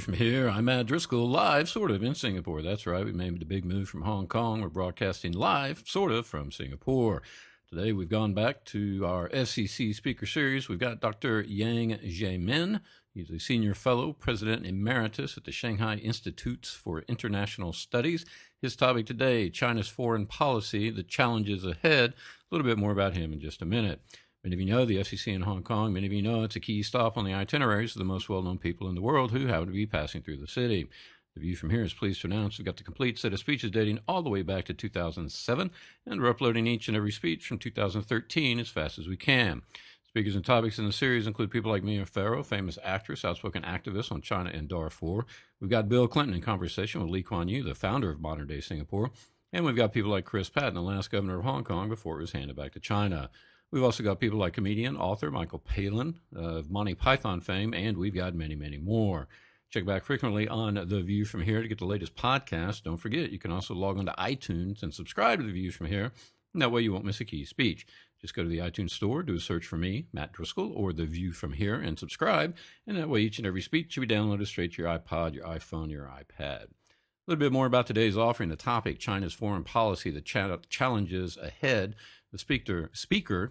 From here, I'm at Driskill, live, sort of, in Singapore. That's right, we made the big move from Hong Kong. We're broadcasting live, sort of, from Singapore. Today, we've gone back to our FCC speaker series. We've got Dr. Yang Jiemian. He's a senior fellow, president emeritus at the Shanghai Institutes for International Studies. His topic today, China's foreign policy, the challenges ahead. A little bit more about him in just a minute. Many of you know the FCC in Hong Kong. Many of you know it's a key stop on the itineraries of the most well-known people in the world who happen to be passing through the city. The View from Here is pleased to announce we've got the complete set of speeches dating all the way back to 2007, and we're uploading each and every speech from 2013 as fast as we can. Speakers and topics in the series include people like Mia Farrow, famous actress, outspoken activist on China and Darfur. We've got Bill Clinton in conversation with Lee Kuan Yew, the founder of modern-day Singapore. And we've got people like Chris Patton, the last governor of Hong Kong before it was handed back to China. We've also got people like comedian, author Michael Palin of Monty Python fame, and we've got many, many more. Check back frequently on The View from Here to get the latest podcast. Don't forget, you can also log on to iTunes and subscribe to The View from Here, and that way you won't miss a key speech. Just go to the iTunes store, do a search for me, Matt Driskill, or The View from Here, and subscribe, and that way each and every speech should be downloaded straight to your iPod, your iPhone, your iPad. A little bit more about today's offering, the topic, China's foreign policy, the challenges ahead. The speaker,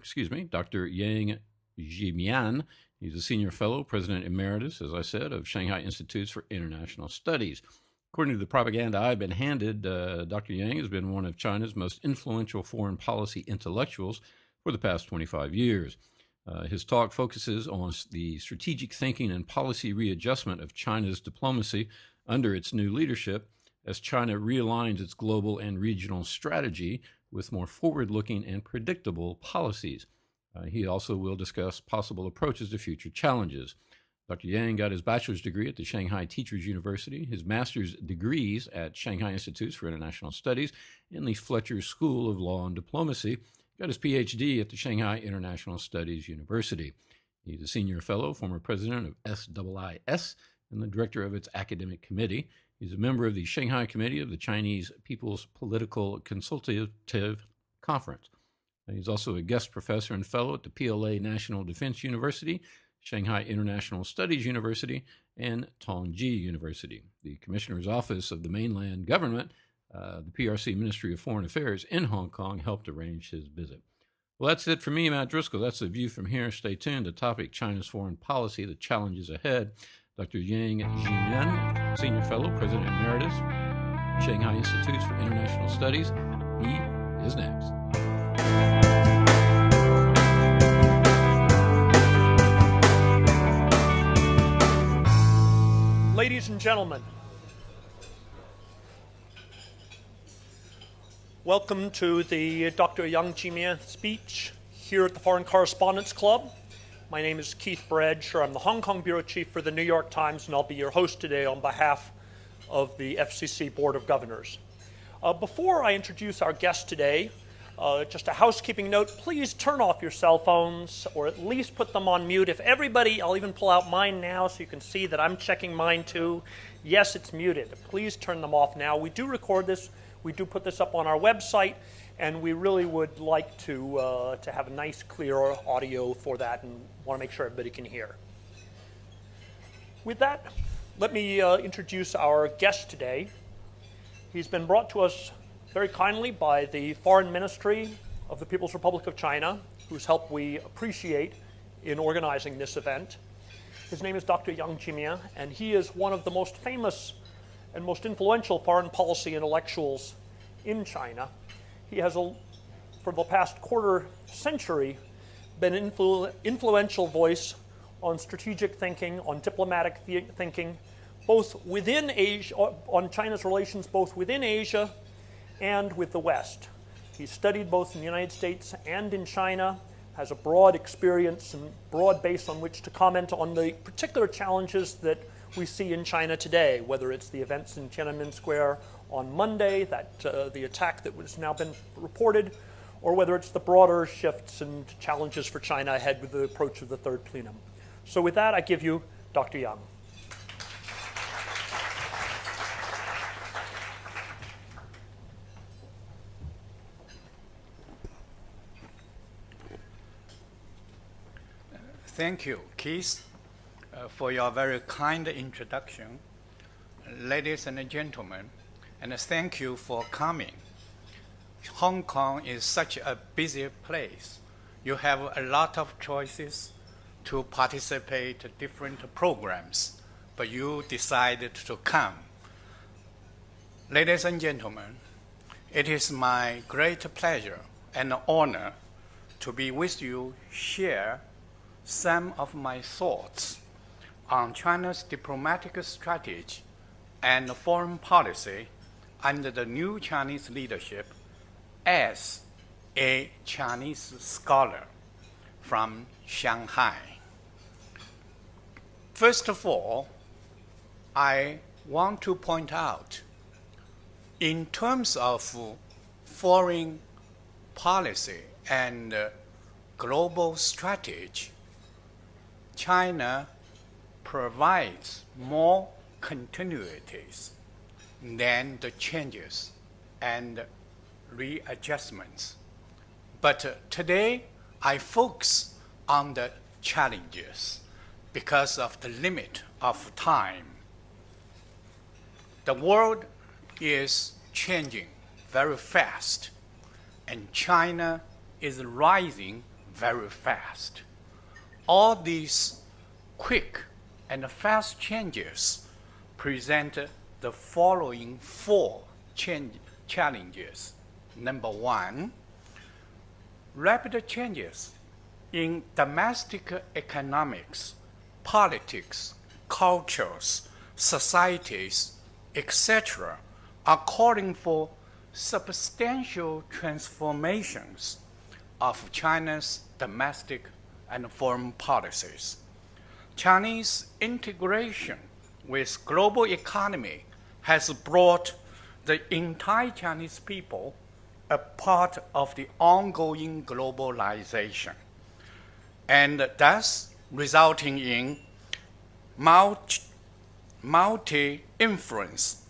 Dr. Yang Jiemian. He's a senior fellow, president emeritus, as I said, of Shanghai Institutes for International Studies. According to the propaganda I've been handed, Dr. Yang has been one of China's most influential foreign policy intellectuals for the past 25 years. His talk focuses on the strategic thinking and policy readjustment of China's diplomacy under its new leadership as China realigns its global and regional strategy with more forward-looking and predictable policies. He also will discuss possible approaches to future challenges. Dr. Yang got his bachelor's degree at the Shanghai Teachers University, his master's degrees at Shanghai Institutes for International Studies, and the Fletcher School of Law and Diplomacy. Got his PhD at the Shanghai International Studies University. He's a senior fellow, former president of SIIS, and the director of its academic committee. He's a member of the Shanghai Committee of the Chinese People's Political Consultative Conference. He's also a guest professor and fellow at the PLA National Defense University, Shanghai International Studies University, and Tongji University. The Commissioner's Office of the Mainland Government, the PRC Ministry of Foreign Affairs in Hong Kong, helped arrange his visit. Well, that's it for me, Matt Driskill. That's The View from Here. Stay tuned. The topic, China's foreign policy, the challenges ahead. Dr. Yang Jiemian, Senior Fellow, President Emeritus, Shanghai Institutes for International Studies. He is next. Ladies and gentlemen, welcome to the Dr. Yang Jiemian speech here at the Foreign Correspondents Club. My name is Keith Bradshaw. I'm the Hong Kong Bureau Chief for the New York Times, and I'll be your host today on behalf of the FCC Board of Governors. Before I introduce our guest today, just a housekeeping note, please turn off your cell phones or at least put them on mute. If everybody, I'll even pull out mine now so you can see that I'm checking mine too. Yes, it's muted. Please turn them off now. We do record this. We do put this up on our website, and we really would like to have a nice, clear audio for that and want to make sure everybody can hear. With that, let me introduce our guest today. He's been brought to us very kindly by the Foreign Ministry of the People's Republic of China, whose help we appreciate in organizing this event. His name is Dr. Yang Jiemian, and he is one of the most famous and most influential foreign policy intellectuals in China. He has, for the past quarter century, been an influential voice on strategic thinking, on diplomatic thinking, both within Asia, on China's relations both within Asia and with the West. He's studied both in the United States and in China, has a broad experience and broad base on which to comment on the particular challenges that we see in China today, whether it's the events in Tiananmen Square on Monday, the attack that has now been reported, or whether it's the broader shifts and challenges for China ahead with the approach of the third plenum. So with that, I give you Dr. Yang. Thank you, Keith, for your very kind introduction. Ladies and gentlemen, and thank you for coming. Hong Kong is such a busy place. You have a lot of choices to participate in different programs, but you decided to come. Ladies and gentlemen, it is my great pleasure and honor to be with you, share some of my thoughts on China's diplomatic strategy and foreign policy under the new Chinese leadership as a Chinese scholar from Shanghai. First of all, I want to point out, in terms of foreign policy and global strategy, China provides more continuities than the changes and readjustments. But today, I focus on the challenges because of the limit of time. The world is changing very fast, and China is rising very fast. All these quick and fast changes present the following four challenges. Number one, rapid changes in domestic economics, politics, cultures, societies, etc. are calling for substantial transformations of China's domestic and foreign policies. Chinese integration with global economy has brought the entire Chinese people a part of the ongoing globalization, and thus resulting in multi-influence,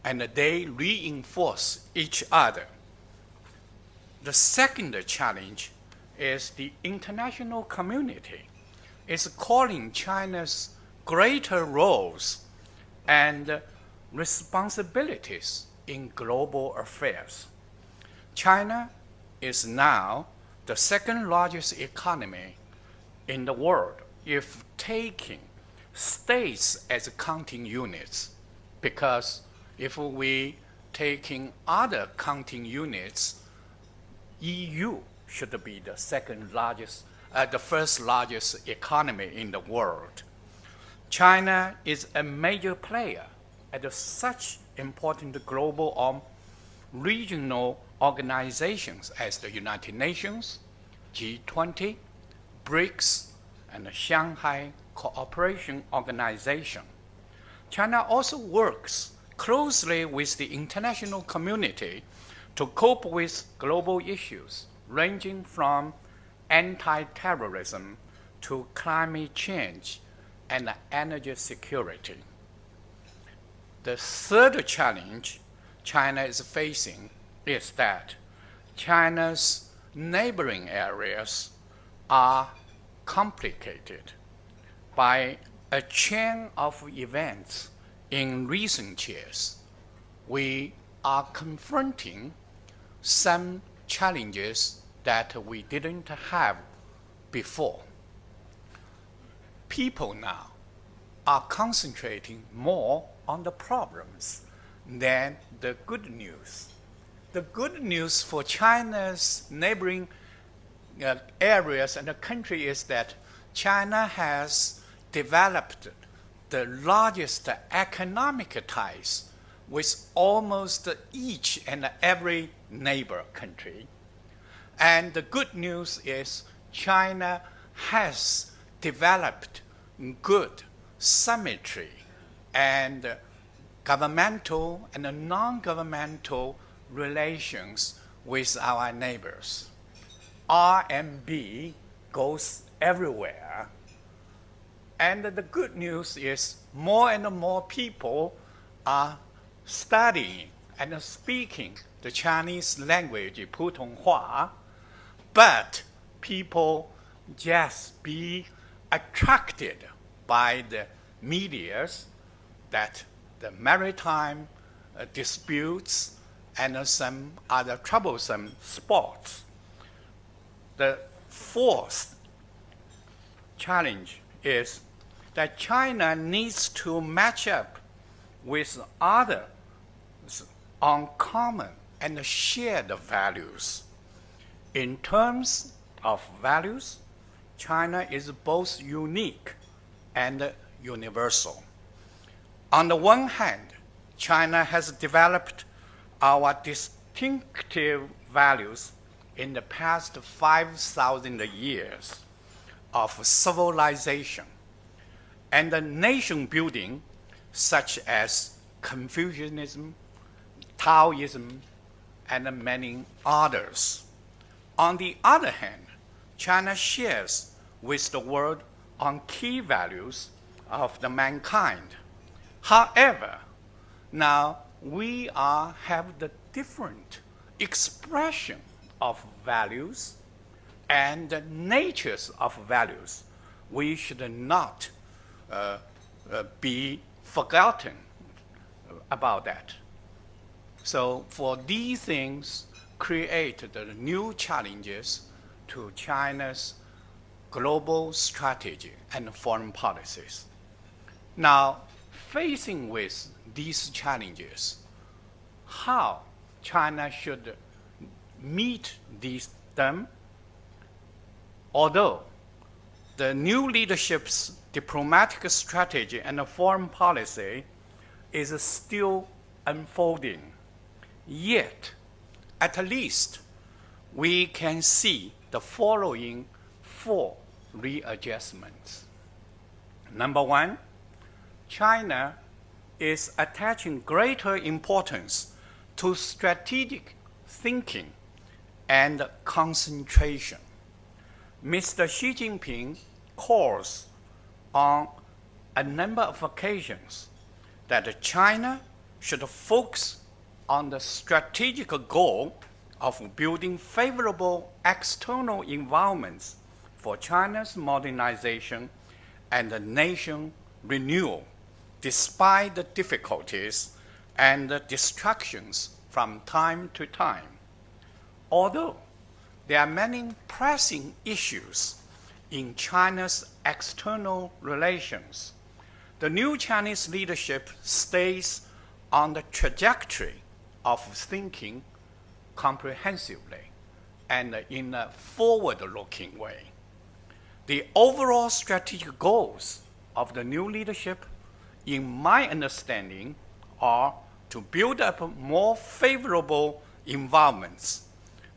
and they reinforce each other. The second challenge is the international community is calling China's greater roles and responsibilities in global affairs. China is now the second largest economy in the world if taking states as counting units, because if we taking other counting units, EU should be the second largest, the first largest economy in the world. China is a major player at such important global or regional organizations as the United Nations, G20, BRICS, and the Shanghai Cooperation Organization. China also works closely with the international community to cope with global issues ranging from anti-terrorism to climate change and energy security. The third challenge China is facing is that China's neighboring areas are complicated by a chain of events in recent years. We are confronting some challenges that we didn't have before. People now are concentrating more on the problems than the good news. The good news for China's neighboring areas and the country is that China has developed the largest economic ties with almost each and every neighbor country. And the good news is China has developed good symmetry and governmental and non-governmental relations with our neighbors. R&B goes everywhere. And the good news is more and more people are studying and speaking the Chinese language, 普通话, but people just be attracted by the medias that the maritime disputes and some other troublesome spots. The fourth challenge is that China needs to match up with others on common and shared values. In terms of values, China is both unique and universal. On the one hand, China has developed our distinctive values in the past 5,000 years of civilization and nation building, such as Confucianism, Taoism, and many others. On the other hand, China shares with the world on key values of the mankind. However, now we have the different expression of values and the natures of values. We should not be forgotten about that. So for these things create the new challenges to China's global strategy and foreign policies. Now, facing with these challenges, how China should meet them, although the new leadership's diplomatic strategy and foreign policy is still unfolding, yet at least we can see the following 4 readjustments. Number 1, China is attaching greater importance to strategic thinking and concentration. Mr. Xi Jinping calls on a number of occasions that China should focus on the strategic goal of building favorable external environments for China's modernization and nation renewal, despite the difficulties and the distractions from time to time. Although there are many pressing issues in China's external relations, the new Chinese leadership stays on the trajectory of thinking comprehensively and in a forward-looking way. The overall strategic goals of the new leadership, in my understanding, are to build up more favorable environments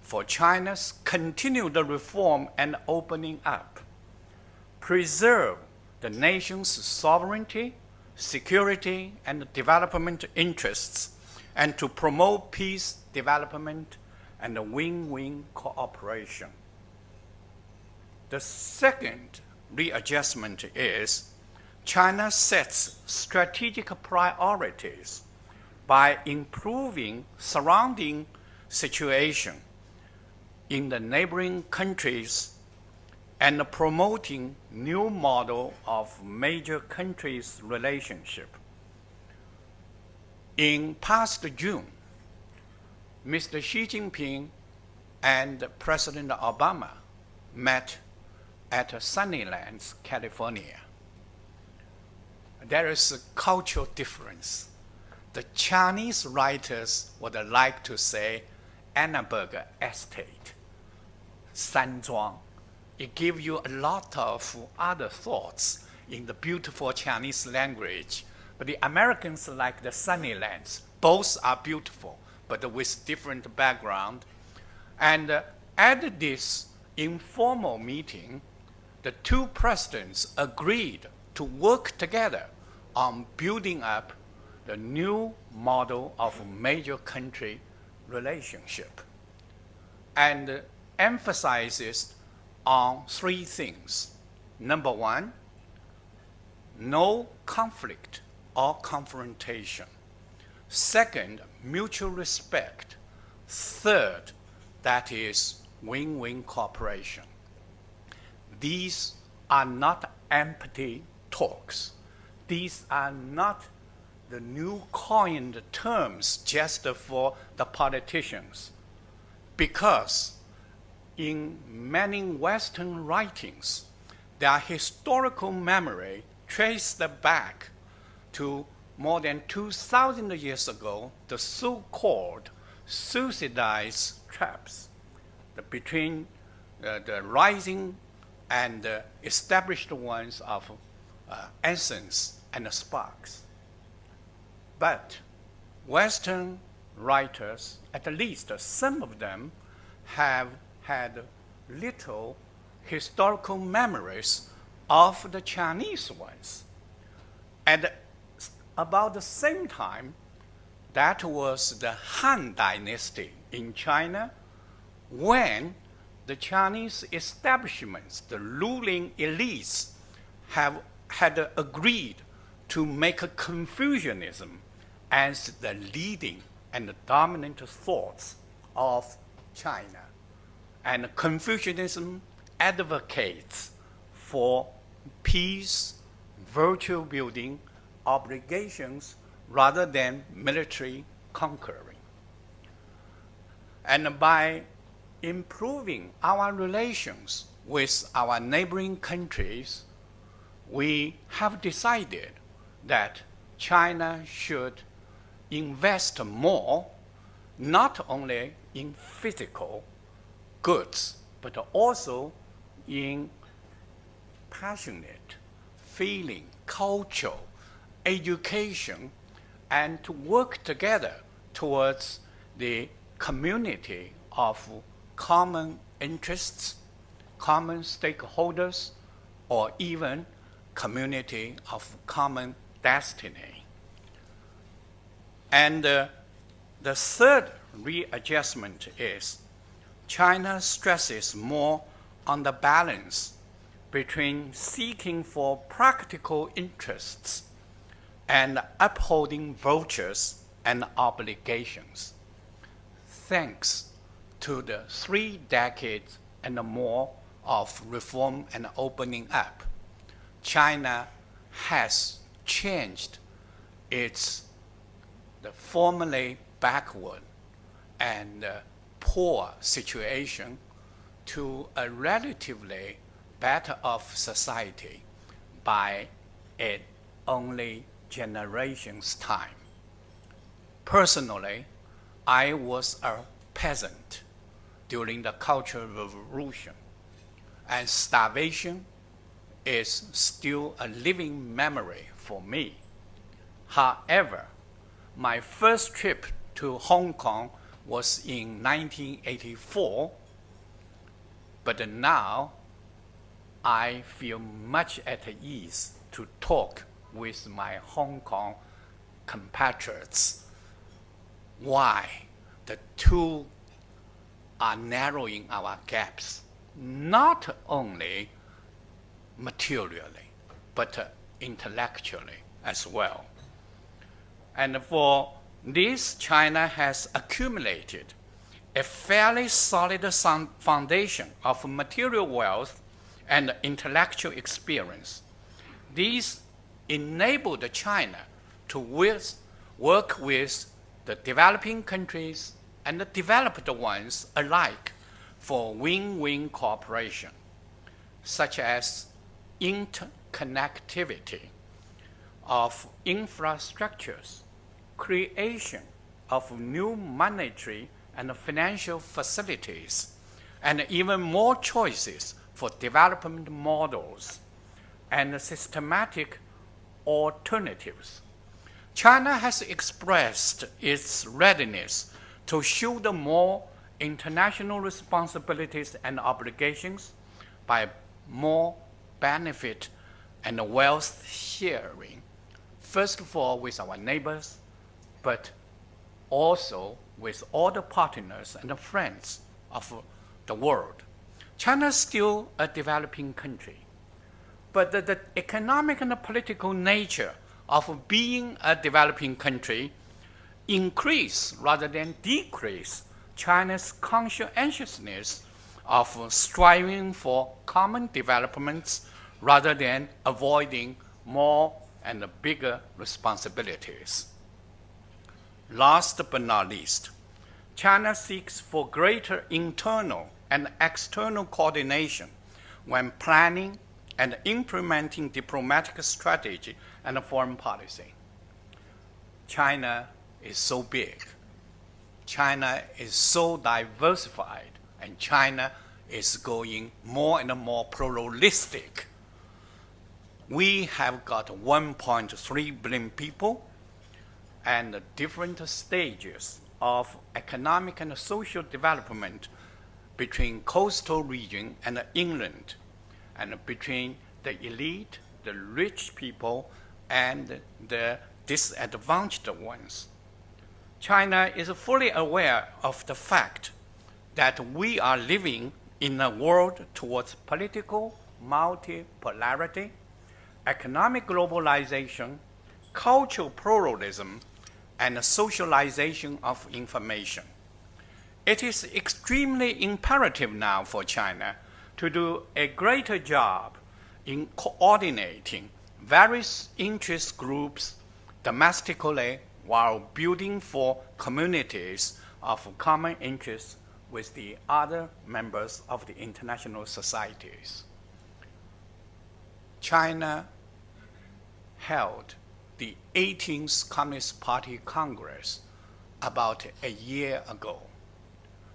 for China's continued reform and opening up, preserve the nation's sovereignty, security, and development interests, and to promote peace, development, and win-win cooperation. The second readjustment is China sets strategic priorities by improving surrounding situation in the neighboring countries and promoting new model of major countries' relationship. In past June, Mr. Xi Jinping and President Obama met at Sunnylands, California. There is a cultural difference. The Chinese writers would like to say Annenberg Estate, Sanzhuang. It gives you a lot of other thoughts in the beautiful Chinese language. But the Americans like the Sunnylands. Both are beautiful, but with different background. And at this informal meeting, the two presidents agreed to work together on building up the new model of major country relationship. And emphasizes on three things. Number one, no conflict or confrontation. Second, mutual respect. Third, that is win-win cooperation. These are not empty talks. These are not the new coined terms just for the politicians, because in many Western writings, their historical memory traced back to more than 2,000 years ago, the so-called Thucydides traps between the rising and established ones of Athens and Sparks. But Western writers, at least some of them, have had little historical memories of the Chinese ones. At about the same time, that was the Han Dynasty in China, when the Chinese establishments, the ruling elites, had agreed to make Confucianism as the leading and the dominant thoughts of China. And Confucianism advocates for peace, virtue building, obligations, rather than military conquering. And by improving our relations with our neighboring countries, we have decided that China should invest more, not only in physical goods, but also in passionate feeling, culture, education, and to work together towards the community of common interests, common stakeholders, or even community of common destiny. And the third readjustment is China stresses more on the balance between seeking for practical interests and upholding virtues and obligations. Thanks to the 3 decades and more of reform and opening up, China has changed its the formerly backward and poor situation to a relatively better off society by its only generation's time. Personally, I was a peasant during the Cultural Revolution, and starvation is still a living memory for me. However, my first trip to Hong Kong was in 1984, but now I feel much at ease to talk with my Hong Kong compatriots. Why? The two are narrowing our gaps, not only materially, but intellectually as well. And for this, China has accumulated a fairly solid foundation of material wealth and intellectual experience. These enabled China to work with the developing countries and the developed ones alike for win-win cooperation, such as interconnectivity of infrastructures, creation of new monetary and financial facilities, and even more choices for development models and systematic alternatives. China has expressed its readiness to shoulder more international responsibilities and obligations by more benefit and wealth sharing, first of all with our neighbors, but also with all the partners and the friends of the world. China is still a developing country, but the economic and the political nature of being a developing country increase rather than decrease China's conscientiousness of striving for common developments rather than avoiding more and bigger responsibilities. Last but not least, China seeks for greater internal and external coordination when planning and implementing diplomatic strategy and foreign policy. China is so big. China is so diversified, and China is going more and more pluralistic. We have got 1.3 billion people and different stages of economic and social development between coastal region and inland, and between the elite, the rich people, and the disadvantaged ones. China is fully aware of the fact that we are living in a world towards political multipolarity, economic globalization, cultural pluralism, and socialization of information. It is extremely imperative now for China to do a greater job in coordinating various interest groups domestically while building for communities of common interest with the other members of the international societies. China held the 18th Communist Party Congress about a year ago.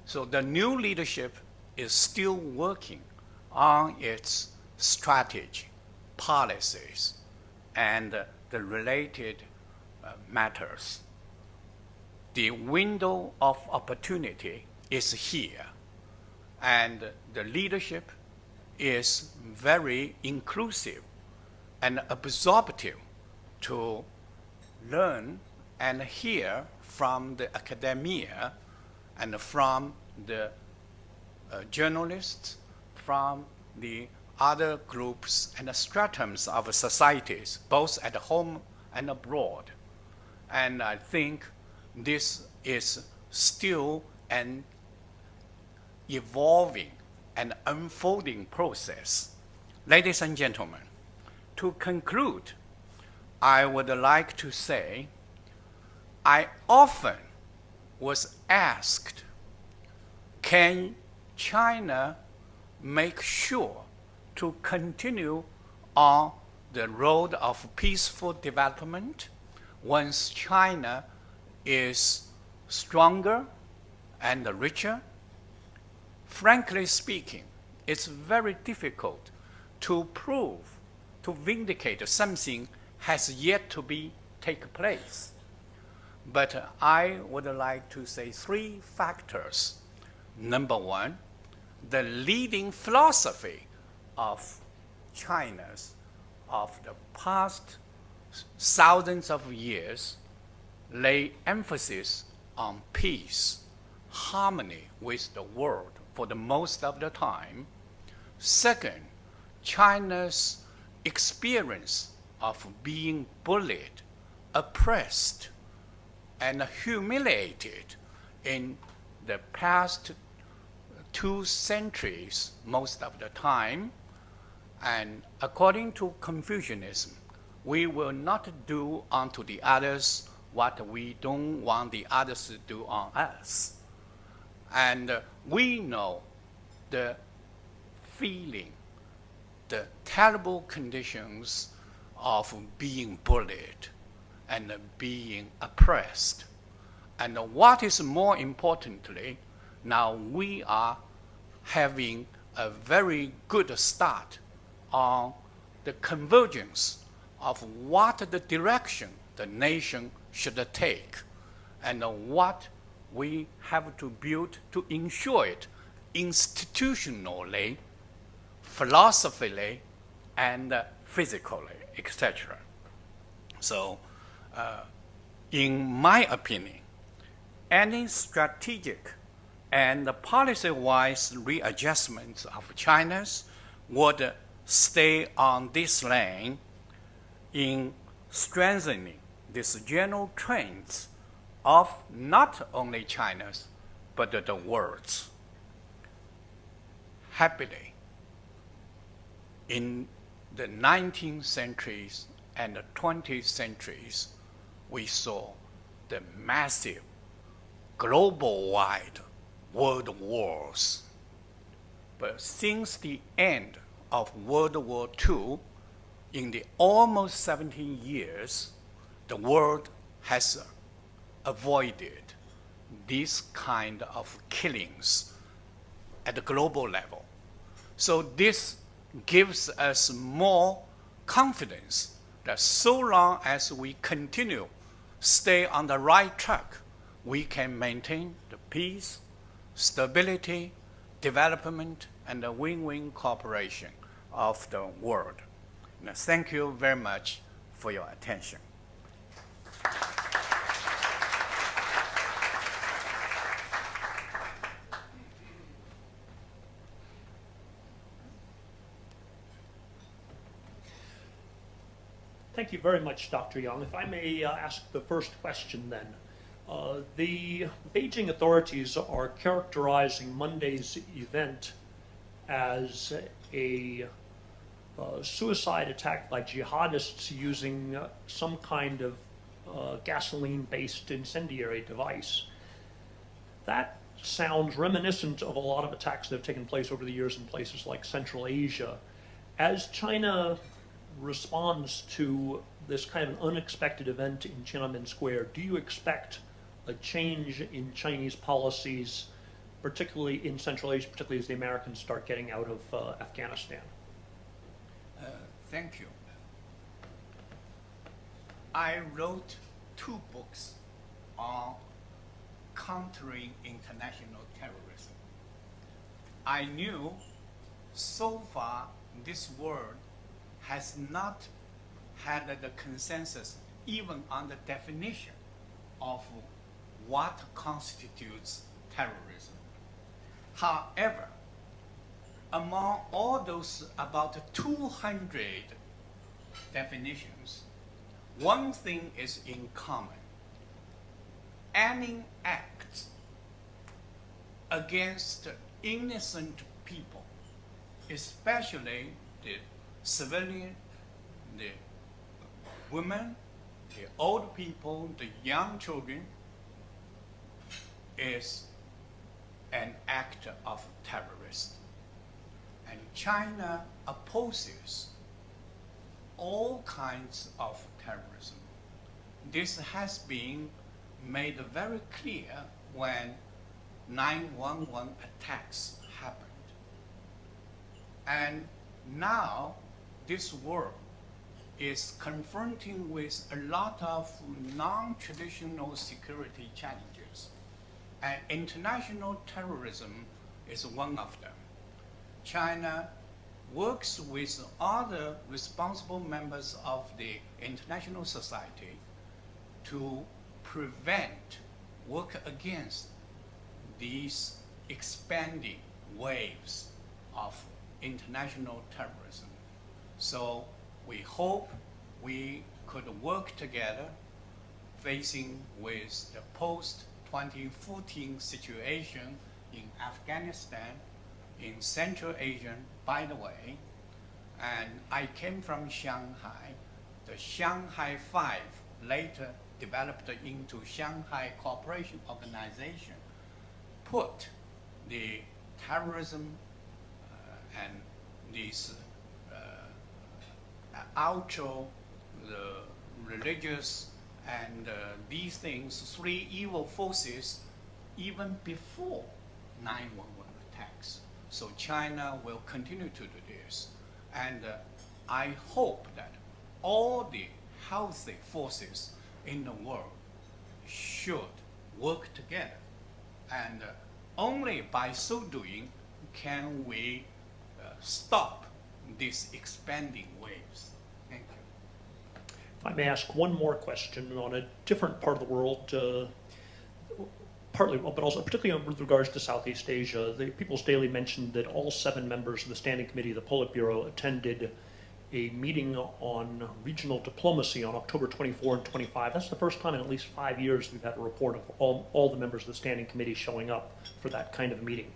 So the new leadership is still working on its strategy, policies, and the related matters. The window of opportunity is here, and the leadership is very inclusive and absorptive to learn and hear from the academia and from the journalists, from the other groups and stratums of societies, both at home and abroad. And I think this is still an evolving and unfolding process. Ladies and gentlemen, to conclude, I would like to say I often was asked, can China make sure to continue on the road of peaceful development once China is stronger and richer? Frankly speaking, it's very difficult to prove, to vindicate something has yet to take place. But I would like to say 3 factors. Number 1, the leading philosophy of China's of the past thousands of years lay emphasis on peace, harmony with the world for the most of the time. Second, China's experience of being bullied, oppressed, and humiliated in the past 2 centuries most of the time. And according to Confucianism, we will not do unto the others what we don't want the others to do on us. And we know the feeling, the terrible conditions of being bullied and being oppressed. And what is more importantly, now we are having a very good start on the convergence of what the direction the nation should take and what we have to build to ensure it institutionally, philosophically, and physically, etc. So, in my opinion, any strategic and the policy-wise readjustments of China's would stay on this lane in strengthening these general trends of not only China's, but the world's. Happily, in the 19th centuries and the 20th centuries, we saw the massive global-wide world wars. But since the end of World War II, in the almost 17 years, the world has avoided this kind of killings at the global level. So this gives us more confidence that so long as we continue stay on the right track, we can maintain the peace, stability, development, and the win-win cooperation of the world. Now, thank you very much for your attention. Thank you very much, Dr. Yang. If I may ask the first question then. The Beijing authorities are characterizing Monday's event as a suicide attack by jihadists using some kind of gasoline-based incendiary device. That sounds reminiscent of a lot of attacks that have taken place over the years in places like Central Asia. As China responds to this kind of an unexpected event in Tiananmen Square, do you expect a change in Chinese policies, particularly in Central Asia, particularly as the Americans start getting out of Afghanistan? Thank you. I wrote 2 books on countering international terrorism. I knew so far this world has not had the consensus even on the definition of what constitutes terrorism. However, among all those about 200 definitions, one thing is in common. Any act against innocent people, especially the civilian, the women, the old people, the young children, is an act of terrorist. And China opposes all kinds of terrorism. This has been made very clear when 9/11 attacks happened. And now this world is confronting with a lot of non-traditional security challenges. And international terrorism is one of them. China works with other responsible members of the international society to prevent, work against these expanding waves of international terrorism. So we hope we could work together facing with the post-2014 situation in Afghanistan, in Central Asia, by the way. And I came from Shanghai. The Shanghai Five later developed into Shanghai Cooperation Organization, put the terrorism and these ultra religious and these things, 3 evil forces, even before 9/11 attacks. So China will continue to do this. And I hope that all the healthy forces in the world should work together. And only by so doing can we stop these expanding waves. Thank you. If I may ask one more question on a different part of the world, partly, but also particularly with regards to Southeast Asia. The People's Daily mentioned that all 7 members of the Standing Committee of the Politburo attended a meeting on regional diplomacy on October 24 and 25. That's the first time in at least 5 years we've had a report of all the members of the Standing Committee showing up for that kind of meeting.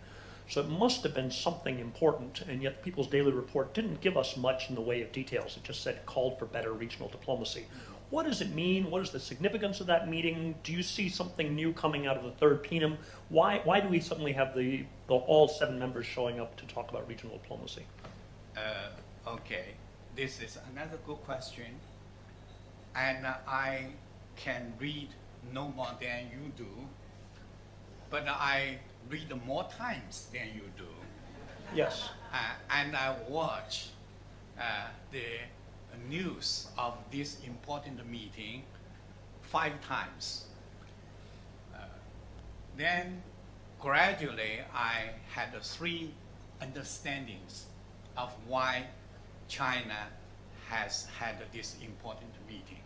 So it must have been something important, and yet the People's Daily report didn't give us much in the way of details. It just said it called for better regional diplomacy. What does it mean? What is the significance of that meeting? Do you see something new coming out of the third plenum? Why do we suddenly have all 7 members showing up to talk about regional diplomacy? Okay, this is another good question, and I can read no more than you do, but I read more times than you do. Yes. And I watch the news of this important meeting 5 times. Then gradually I had 3 understandings of why China has had this important meeting.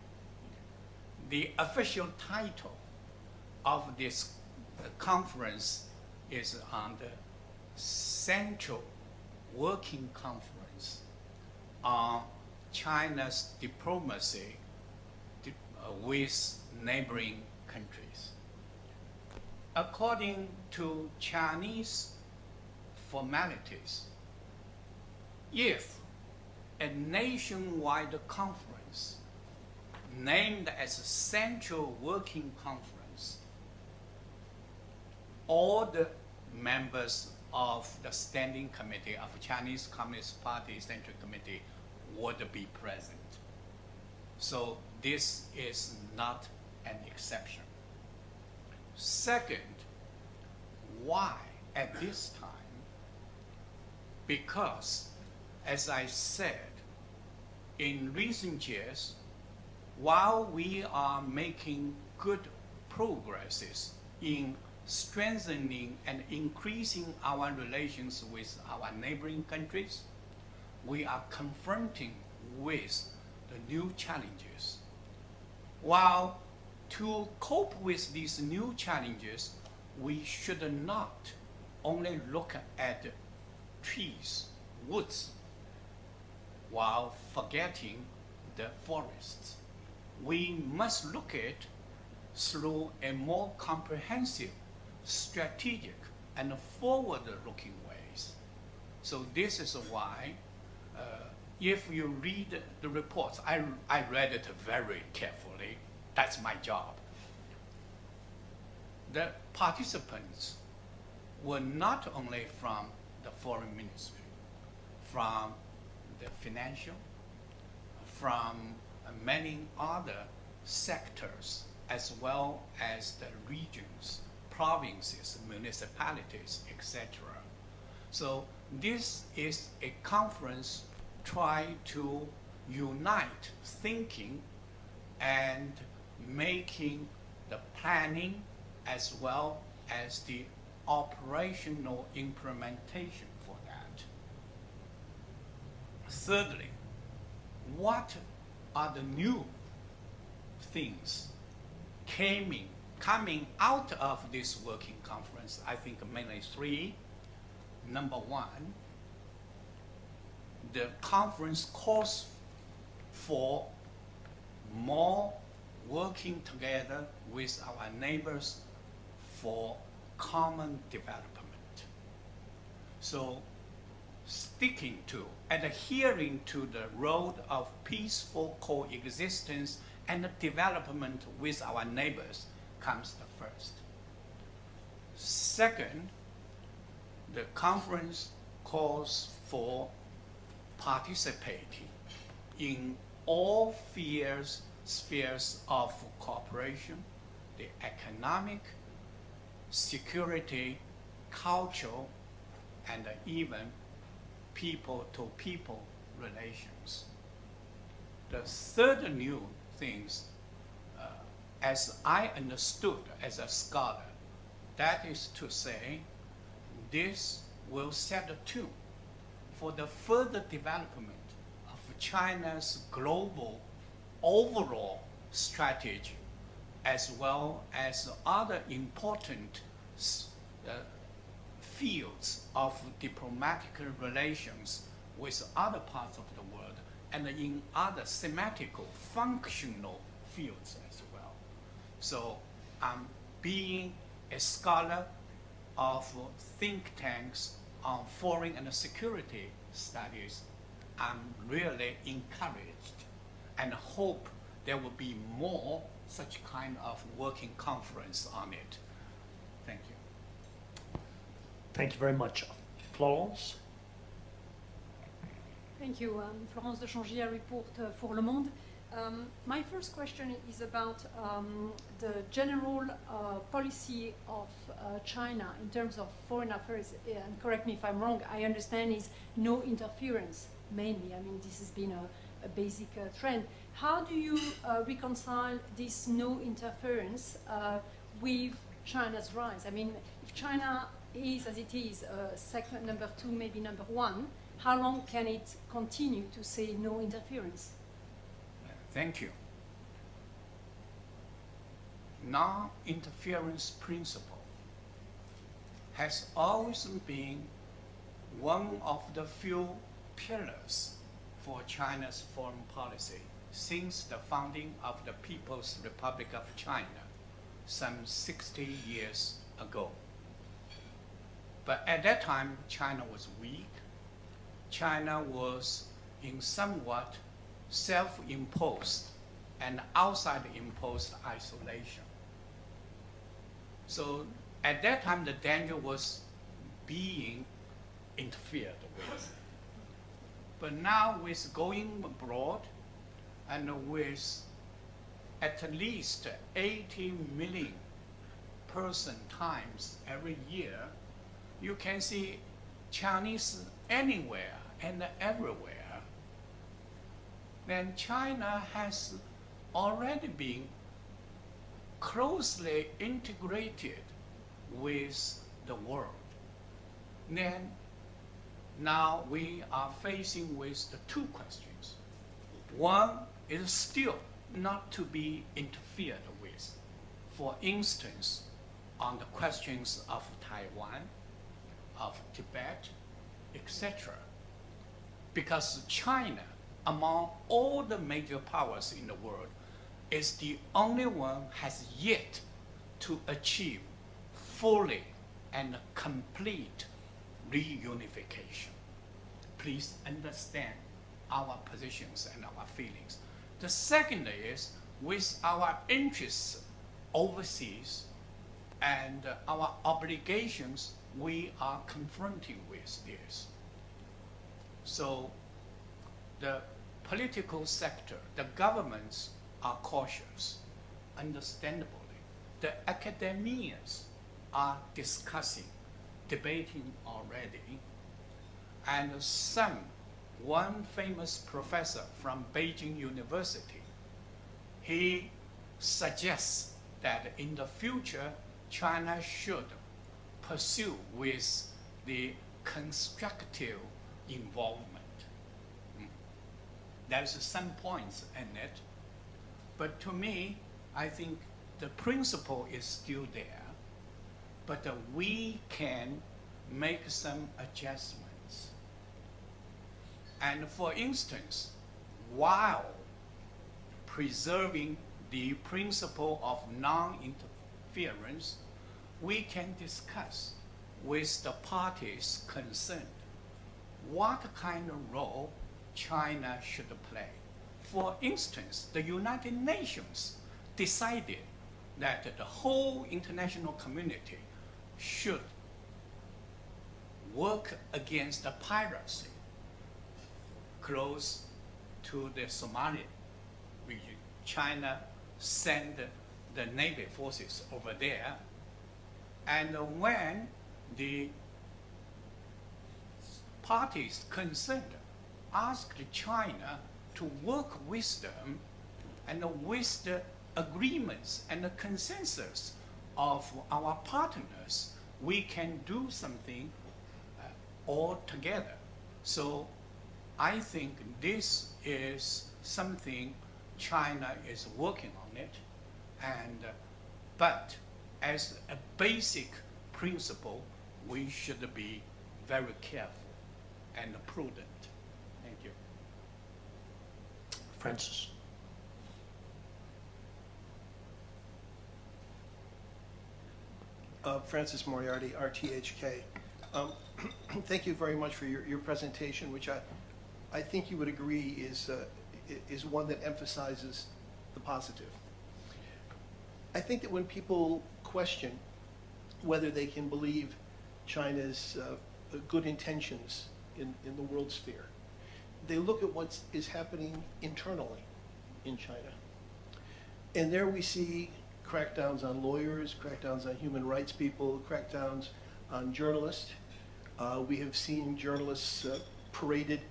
The official title of this conference is on the Central Working Conference on China's diplomacy with neighboring countries. According to Chinese formalities, if a nationwide conference named as a Central Working Conference, all the members of the Standing Committee of Chinese Communist Party Central Committee would be present. So this is not an exception. Second, why at this time? Because, as I said, in recent years, while we are making good progresses in strengthening and increasing our relations with our neighboring countries, we are confronting with the new challenges. While to cope with these new challenges, we should not only look at trees, woods, while forgetting the forests. We must look at it through a more comprehensive, strategic, and forward-looking ways. So this is why, if you read the reports, I read it very carefully. That's my job. The participants were not only from the foreign ministry, from the financial, from many other sectors, as well as the regions, provinces, municipalities, etc. So this is a conference trying to unite thinking and making the planning as well as the operational implementation for that. Thirdly, what are the new things coming out of this working conference? I think mainly 3. Number 1, the conference calls for more working together with our neighbors for common development. So sticking to, adhering to the road of peaceful coexistence and development with our neighbors comes the first. Second, the conference calls for participating in all spheres of cooperation, the economic, security, cultural, and even people-to-people relations. The third new things, as I understood as a scholar, that is to say, this will set a tune for the further development of China's global overall strategy, as well as other important fields of diplomatic relations with other parts of the world and in other thematical, functional fields as well. So being a scholar of think tanks on foreign and security studies, I'm really encouraged and hope there will be more such kind of working conference on it. Thank you. Thank you very much. Florence? Thank you. Florence de Changy, I report for Le Monde. My first question is about the general policy of China in terms of foreign affairs. And correct me if I'm wrong, I understand is no interference, mainly. I mean, this has been a basic trend. How do you reconcile this no interference with China's rise? I mean, if China is, as it is, second, number two, maybe number one, how long can it continue to say no interference? Thank you. Non-interference principle has always been one of the few pillars for China's foreign policy since the founding of the People's Republic of China some 60 years ago. But at that time, China was weak. China was in somewhat self-imposed and outside-imposed isolation. So at that time, the danger was being interfered with. But now with going abroad and with at least 80 million person times every year, you can see Chinese anywhere and everywhere. Then China has already been closely integrated with the world. Then now we are facing with the two questions. One is still not to be interfered with. For instance, on the questions of Taiwan, of Tibet, etc. Because China, among all the major powers in the world, is the only one has yet to achieve fully and complete reunification. Please understand our positions and our feelings. The second is with our interests overseas and our obligations, we are confronting with this. So the political sector, the governments are cautious, understandably. The academians are discussing, debating already. And one famous professor from Beijing University, he suggests that in the future, China should pursue with the constructive involvement. There's some points in it, but to me, I think the principle is still there, but we can make some adjustments. And for instance, while preserving the principle of non-interference, we can discuss with the parties concerned what kind of role China should play. For instance, the United Nations decided that the whole international community should work against the piracy close to the Somali region. China sent the Navy forces over there, and when the parties concerned asked China to work with them and with the agreements and the consensus of our partners, we can do something all together. So I think this is something China is working on it, and but as a basic principle, we should be very careful and prudent. Thank you. Francis. Francis Moriarty, RTHK. Thank you very much for your presentation, which I think you would agree is one that emphasizes the positive. I think that when people question whether they can believe China's good intentions in the world sphere, they look at what is happening internally in China. And there we see crackdowns on lawyers, crackdowns on human rights people, crackdowns on journalists. We have seen journalists paraded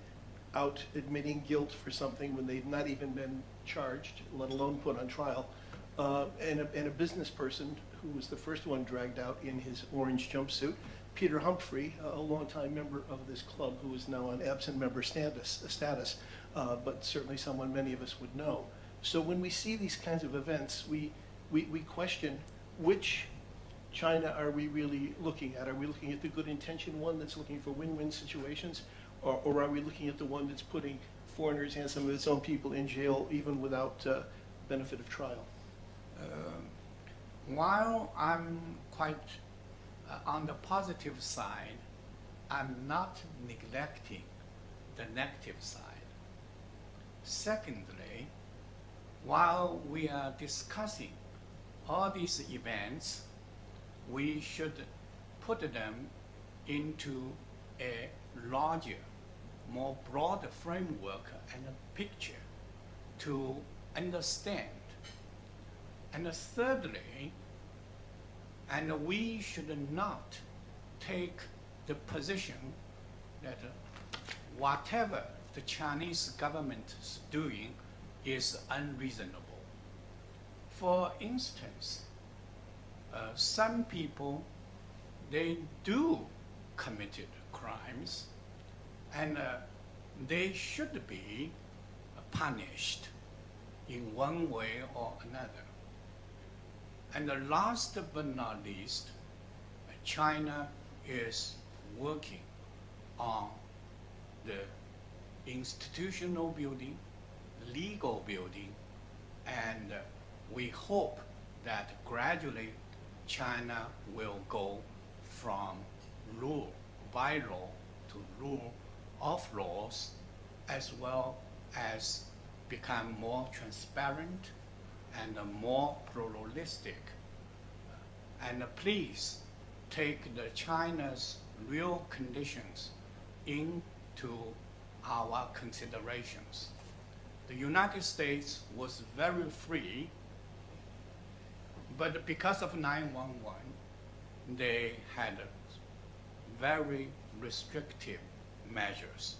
out admitting guilt for something when they've not even been charged, let alone put on trial. And a business person who was the first one dragged out in his orange jumpsuit, Peter Humphrey, a longtime member of this club who is now on absent member status, but certainly someone many of us would know. So when we see these kinds of events, we question which China are we really looking at? Are we looking at the good intention one that's looking for win-win situations? Or are we looking at the one that's putting foreigners and some of its own people in jail even without benefit of trial? While I'm quite on the positive side, I'm not neglecting the negative side. Secondly, while we are discussing all these events, we should put them into a larger, more broad framework and a picture to understand. And thirdly, and we should not take the position that whatever the Chinese government is doing is unreasonable. For instance, some people, they do committed crimes, and they should be punished in one way or another. And last but not least, China is working on the institutional building, legal building, and we hope that gradually China will go from rule by law to rule of laws, as well as become more transparent and more pluralistic. And please take the China's real conditions into our considerations. The United States was very free, but because of 9/11, they had very restrictive measures.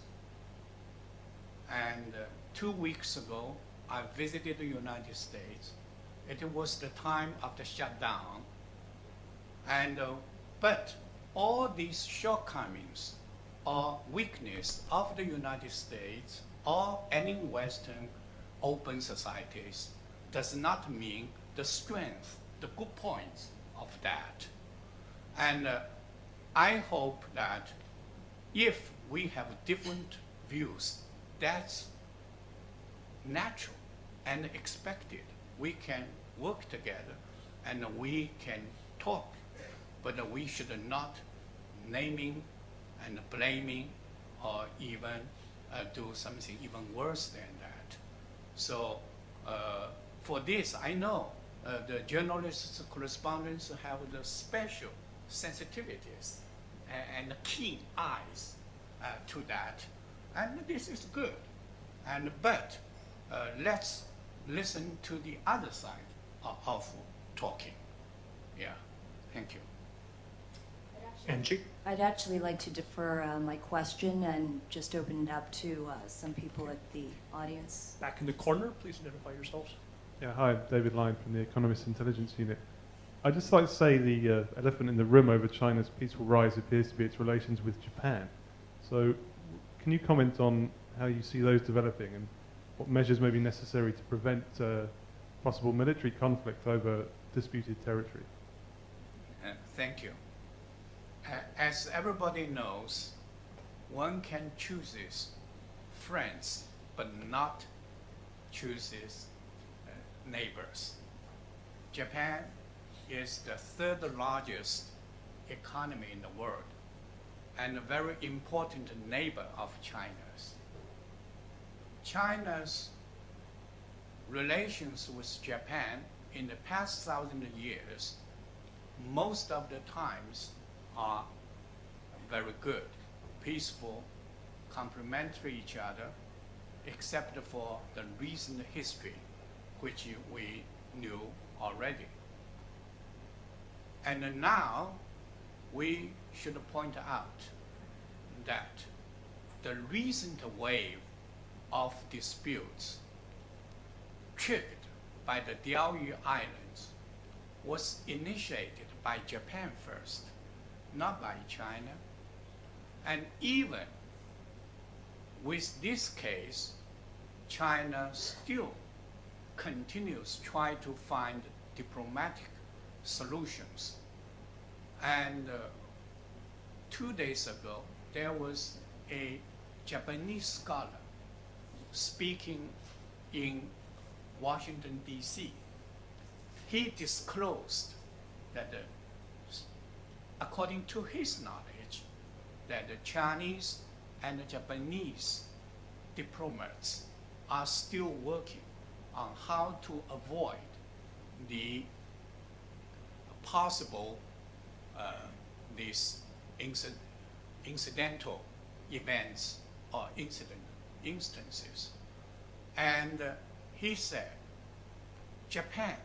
And 2 weeks ago, I visited the United States. It was the time of the shutdown. And, but all these shortcomings or weakness of the United States or any Western open societies does not mean the strength, the good points of that. And I hope that if we have different views, that's natural and expected. We can work together and we can talk, but we should not naming and blaming or even do something even worse than that. So for this, I know the journalists, correspondents have the special sensitivities and keen eyes to that, and this is good. And but let's listen to the other side of talking. Yeah, thank you. Angie? I'd actually like to defer my question and just open it up to some people at the audience. Back in the corner, please identify yourselves. Yeah, hi, David Lyne from the Economist Intelligence Unit. I'd just like to say the elephant in the room over China's peaceful rise appears to be its relations with Japan. So can you comment on how you see those developing and what measures may be necessary to prevent possible military conflict over disputed territory? Thank you. As everybody knows, one can choose friends, but not chooses neighbors. Japan is the third largest economy in the world and a very important neighbor of China's. China's relations with Japan in the past 1,000 years, most of the times are very good, peaceful, complementary each other, except for the recent history, which we knew already. And now we should point out that the recent wave of disputes triggered by the Diaoyu Islands was initiated by Japan first, not by China. And even with this case, China still continues try to find diplomatic solutions. And 2 days ago, there was a Japanese scholar speaking in Washington, D.C. He disclosed that, according to his knowledge, that the Chinese and the Japanese diplomats are still working on how to avoid the possible these incidental events or instances. And he said, Japan,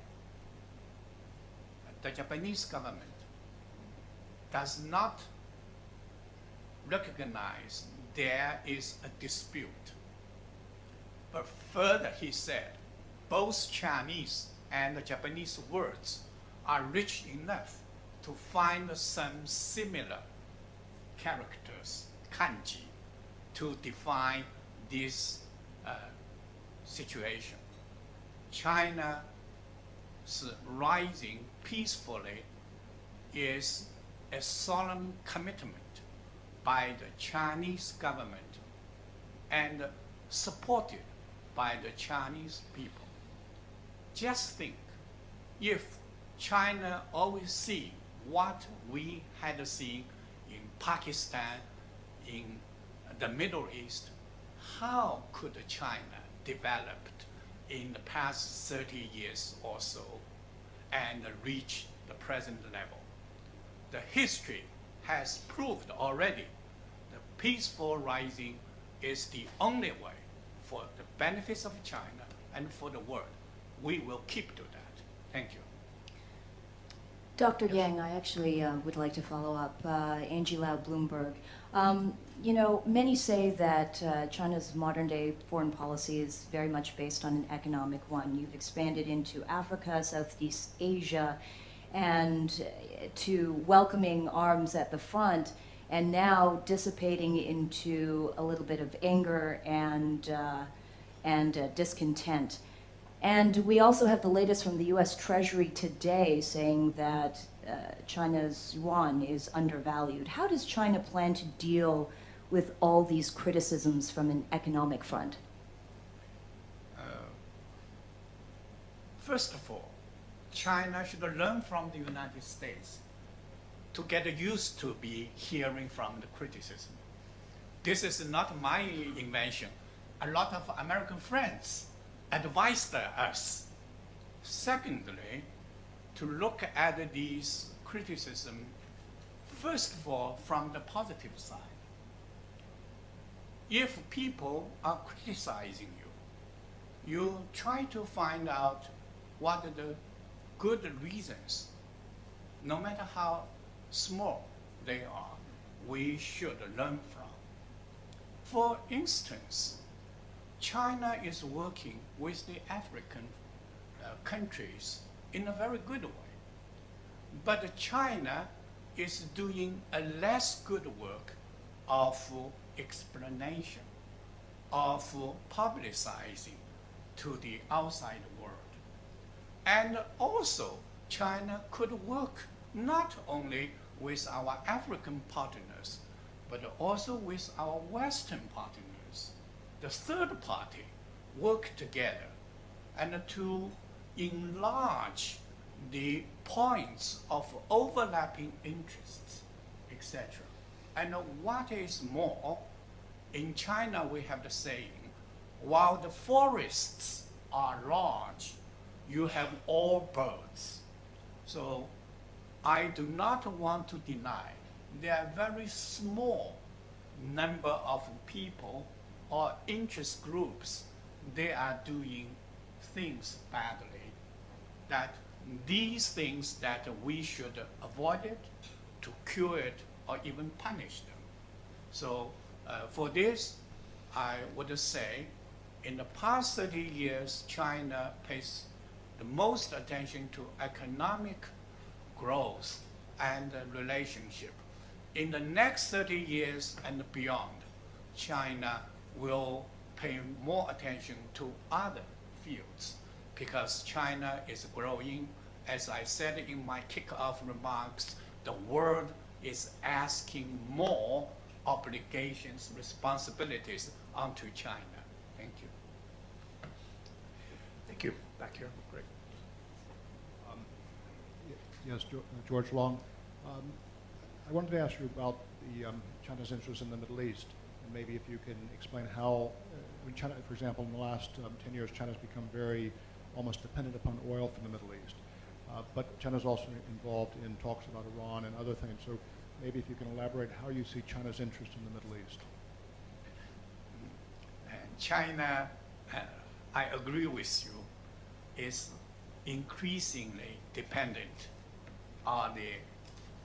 the Japanese government, does not recognize there is a dispute. But further, he said, both Chinese and the Japanese words are rich enough to find some similar characters, kanji, to define this situation. China's rising peacefully is a solemn commitment by the Chinese government and supported by the Chinese people. Just think, if China always see what we had seen in Pakistan, in the Middle East, how could China develop in the past 30 years or so and reach the present level? The history has proved already the peaceful rising is the only way for the benefits of China and for the world. We will keep to that. Thank you. Dr. Yang, I actually would like to follow up. Angie Lau, Bloomberg. You know, many say that China's modern-day foreign policy is very much based on an economic one. You've expanded into Africa, Southeast Asia, and to welcoming arms at the front, and now dissipating into a little bit of anger and discontent. And we also have the latest from the U.S. Treasury today saying that China's yuan is undervalued. How does China plan to deal with all these criticisms from an economic front? First of all, China should learn from the United States to get used to be hearing from the criticism. This is not my invention. A lot of American friends advised us. Secondly, to look at these criticism, first of all, from the positive side. If people are criticizing you, you try to find out what are the good reasons, no matter how small they are, we should learn from. For instance, China is working with the African countries in a very good way. But China is doing a less good work of explanation, of publicizing to the outside world. And also, China could work not only with our African partners, but also with our Western partners, the third party, work together and to enlarge the points of overlapping interests, etc. And what is more, in China we have the saying, while the forests are large, you have all birds. So I do not want to deny there are very small number of people or interest groups, they are doing things badly, that these things that we should avoid it, to cure it, or even punish them. So for this, I would say, in the past 30 years, China pays the most attention to economic growth and relationship. In the next 30 years and beyond, China will pay more attention to other fields because China is growing. As I said in my kickoff remarks, the world is asking more obligations, responsibilities onto China. Thank you. Thank you. Back here. Great. Yes, George Long. I wanted to ask you about the China's interest in the Middle East, and maybe if you can explain how, when China, for example, in the last 10 years, China's become very almost dependent upon oil from the Middle East. But China's also involved in talks about Iran and other things. So maybe if you can elaborate how you see China's interest in the Middle East. China, I agree with you, is increasingly dependent on the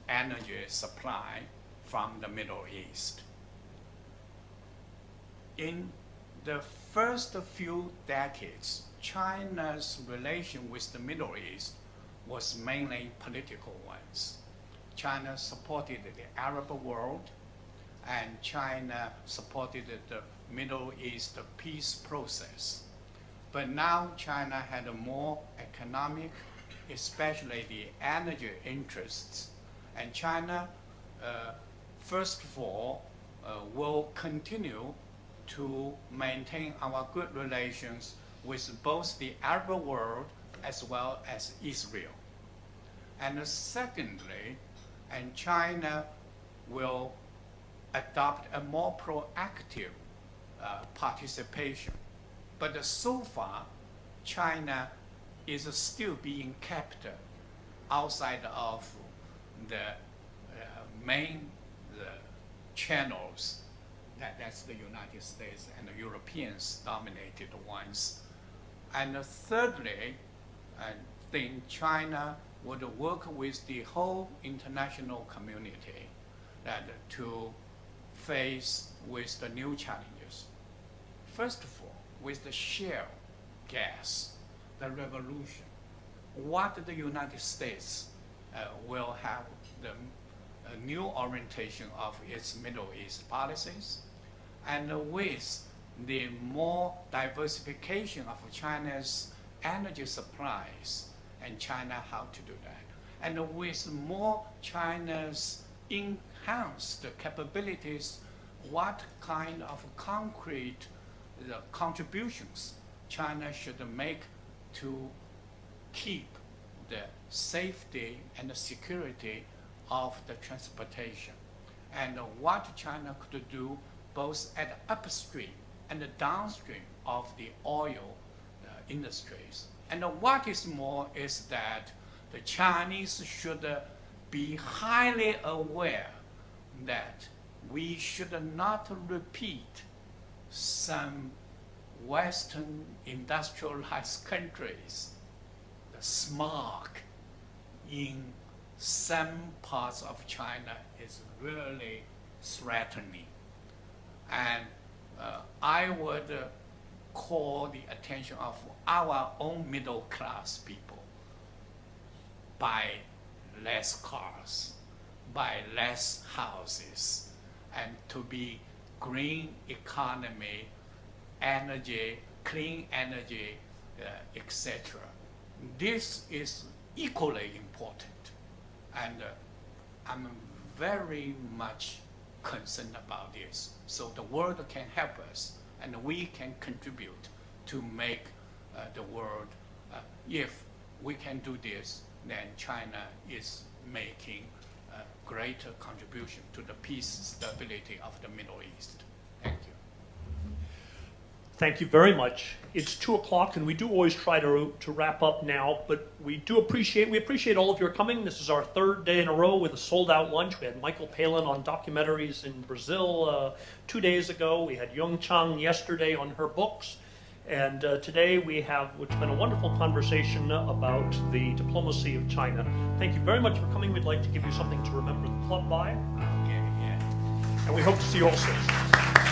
energy supply from the Middle East. In the first few decades, China's relation with the Middle East was mainly political ones. China supported the Arab world, and China supported the Middle East peace process. But now China had a more economic, especially the energy interests. And China, first of all, will continue to maintain our good relations with both the Arab world as well as Israel. And secondly, and China will adopt a more proactive participation. But so far, China is still being kept outside of the main channels. That's the United States and the Europeans dominated ones. And thirdly, I think China would work with the whole international community to face with the new challenges. First of all, with the shale gas, the revolution, what the United States will have the new orientation of its Middle East policies, and with the more diversification of China's energy supplies, and China how to do that, and with more China's enhanced capabilities, what kind of concrete contributions China should make to keep the safety and the security of the transportation, and what China could do both at upstream and the downstream of the oil industries. And what is more is that the Chinese should be highly aware that we should not repeat some Western industrialized countries, the smog in some parts of China is really threatening. And I would call the attention of our own middle class people: buy less cars, buy less houses, and to be green economy, energy, clean energy, etc. This is equally important. And I'm very much concerned about this. So the world can help us, and we can contribute to make the world. If we can do this, then China is making a greater contribution to the peace stability of the Middle East. Thank you. Thank you very much. It's 2 o'clock, and we do always try to wrap up now, but we appreciate all of your coming. This is our 3rd day in a row with a sold-out lunch. We had Michael Palin on documentaries in Brazil 2 days ago. We had Yung Chang yesterday on her books. And today we have, it's been a wonderful conversation about the diplomacy of China. Thank you very much for coming. We'd like to give you something to remember the club by. Okay, yeah. And we hope to see you all soon.